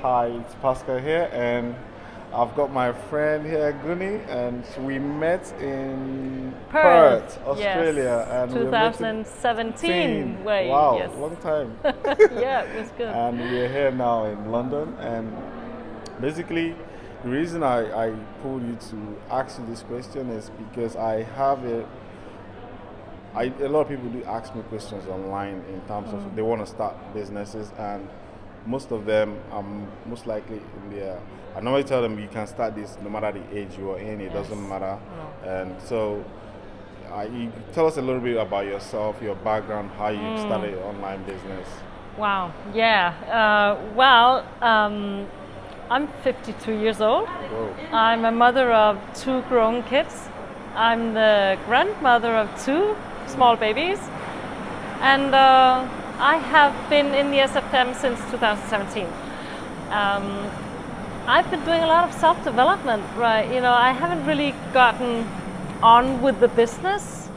Hi, it's Paschal here, and I've got my friend here, Guni, and we met in Perth, Australia, yes, and 2017. Wait, wow, yes. long time. Yeah, it was good. And we're here now in London, and basically, the reason I pulled you to ask you this question is because I have a lot of people do ask me questions online in terms of they want to start businesses, and most of them are most likely in their. I normally tell them you can start this no matter the age you are in, it doesn't matter. No. And so, you tell us a little bit about yourself, your background, how you started your online business. Wow, yeah. I'm 52 years old. Whoa. I'm a mother of 2 grown kids. I'm the grandmother of 2 small babies. And I have been in the SFM since 2017. I've been doing a lot of self-development, right? You know, I haven't really gotten on with the business,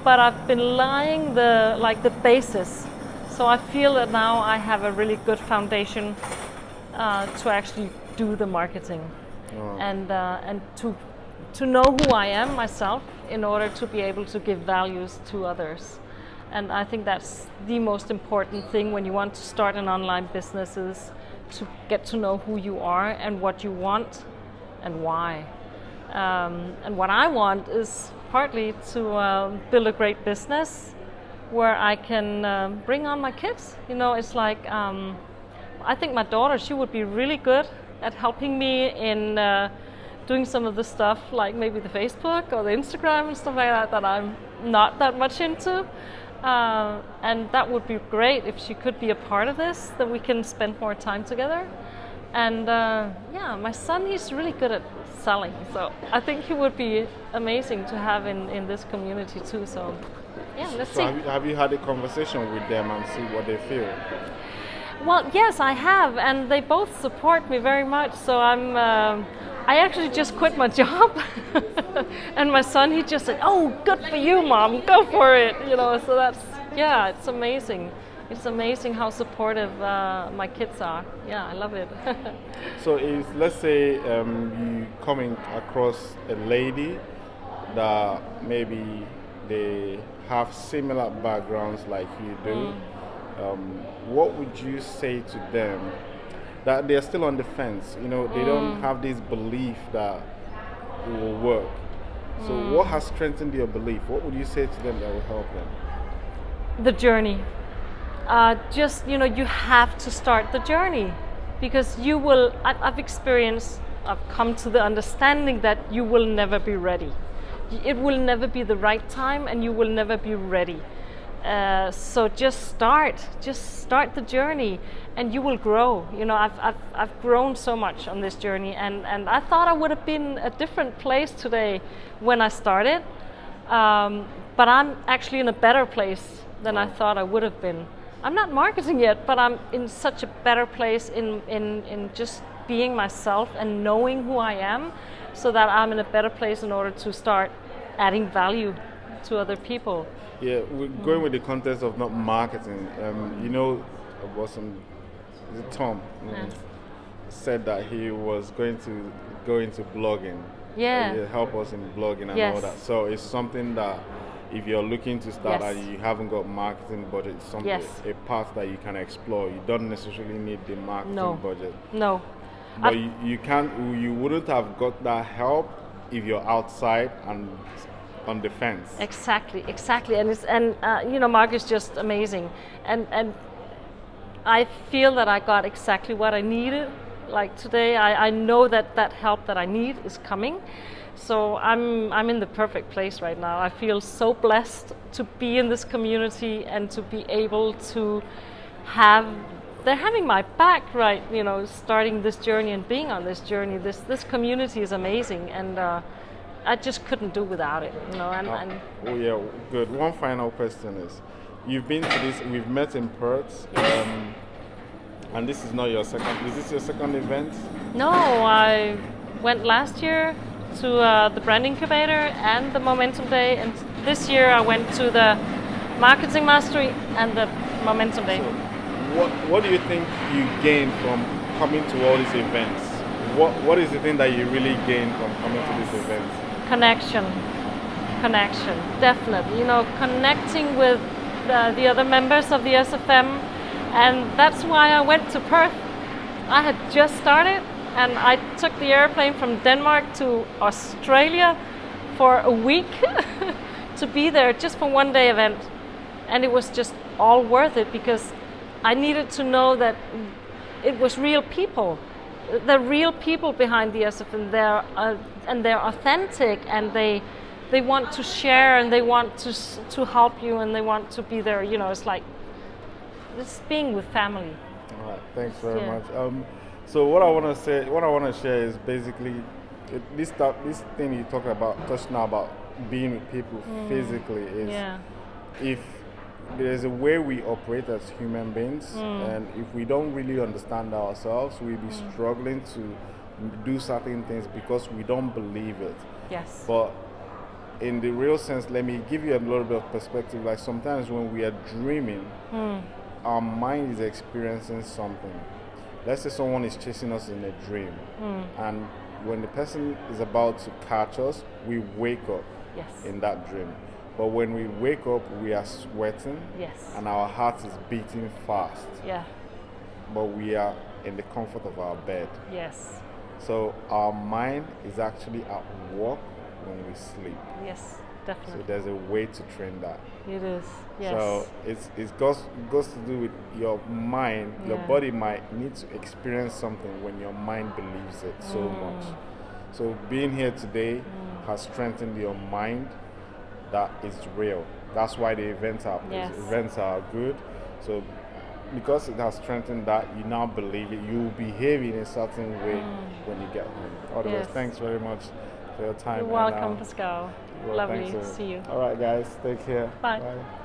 but I've been laying the basis. So I feel that now I have a really good foundation to actually do the marketing and to know who I am myself in order to be able to give values to others. And I think that's the most important thing when you want to start an online business, is to get to know who you are and what you want and why. And what I want is partly to build a great business where I can bring on my kids. You know, it's like, I think my daughter, she would be really good at helping me in doing some of the stuff, like maybe the Facebook or the Instagram and stuff like that I'm not that much into. And that would be great if she could be a part of this, that we can spend more time together. And my son, he's really good at selling, so I think he would be amazing to have in this community too. So yeah, let's see. Have you had a conversation with them and see what they feel? Well, yes, I have, and they both support me very much. So I actually just quit my job, and my son, he just said, "Oh, good for you, Mom. Go for it." You know, so it's amazing. It's amazing how supportive my kids are. Yeah, I love it. So, let's say you coming across a lady that maybe they have similar backgrounds like you do. What would you say to them? That they're still on the fence, you know, they don't have this belief that it will work. So what has strengthened your belief? What would you say to them that will help them? The journey. Just, you know, you have to start the journey, because you will, I've come to the understanding that you will never be ready. It will never be the right time, and you will never be ready. So just start the journey, and you will grow. You know, I've grown so much on this journey, and I thought I would have been a different place today when I started, but I'm actually in a better place than I thought I would have been. I'm not marketing yet, but I'm in such a better place in just being myself and knowing who I am, so that I'm in a better place in order to start adding value to other people. Yeah, we're going with the context of not marketing. You know, Tom said that he was going to go into blogging. Yeah. Help us in blogging and all that. So it's something that if you're looking to start and you haven't got marketing budget, it's something, a path that you can explore. You don't necessarily need the marketing budget. No. But you wouldn't have got that help if you're outside and on the fence. Exactly, and you know, Mark is just amazing, and I feel that I got exactly what I needed. Like today, I know that help that I need is coming, so I'm in the perfect place right now. I feel so blessed to be in this community and to be able to they're having my back, right? You know, starting this journey and being on this journey. This community is amazing, and I just couldn't do without it, you know. Oh yeah, good. One final question is, you've been to this. We've met in Perth, and this is not your second. Is this your second event? No, I went last year to the Brand Incubator and the Momentum Day, and this year I went to the Marketing Mastery and the Momentum Day. So what do you think you gain from coming to all these events, what is the thing that you really gain from coming to these events? Connection, definitely. You know, connecting with the other members of the SFM, and that's why I went to Perth. I had just started, and I took the airplane from Denmark to Australia for a week to be there just for one day event, and it was just all worth it because I needed to know that it was real people. The real people behind the SFM, they're authentic, and they want to share, and they want to help you, and they want to be there. You know, it's like this being with family. All right, thanks very much. So what I want to share is basically this thing you talk about, touched now about being with people physically is if there's a way we operate as human beings, and if we don't really understand ourselves, we'll be struggling to do certain things because we don't believe it. Yes. But in the real sense, let me give you a little bit of perspective. Like sometimes when we are dreaming, our mind is experiencing something. Let's say someone is chasing us in a dream, and when the person is about to catch us, we wake up in that dream. But when we wake up, we are sweating, and our heart is beating fast. Yeah. But we are in the comfort of our bed. Yes. So our mind is actually at work when we sleep. Yes, definitely. So there's a way to train that. It is. Yes. So it goes to do with your mind. Your body might need to experience something when your mind believes it so much. So being here today has strengthened your mind. That is real. That's why the events are good. So because it has strengthened that, you now believe it. You behave in a certain way when you get home. Otherwise, thanks very much for your time. You're welcome, Paschal. Lovely to see you. All right, guys, take care. Bye. Bye.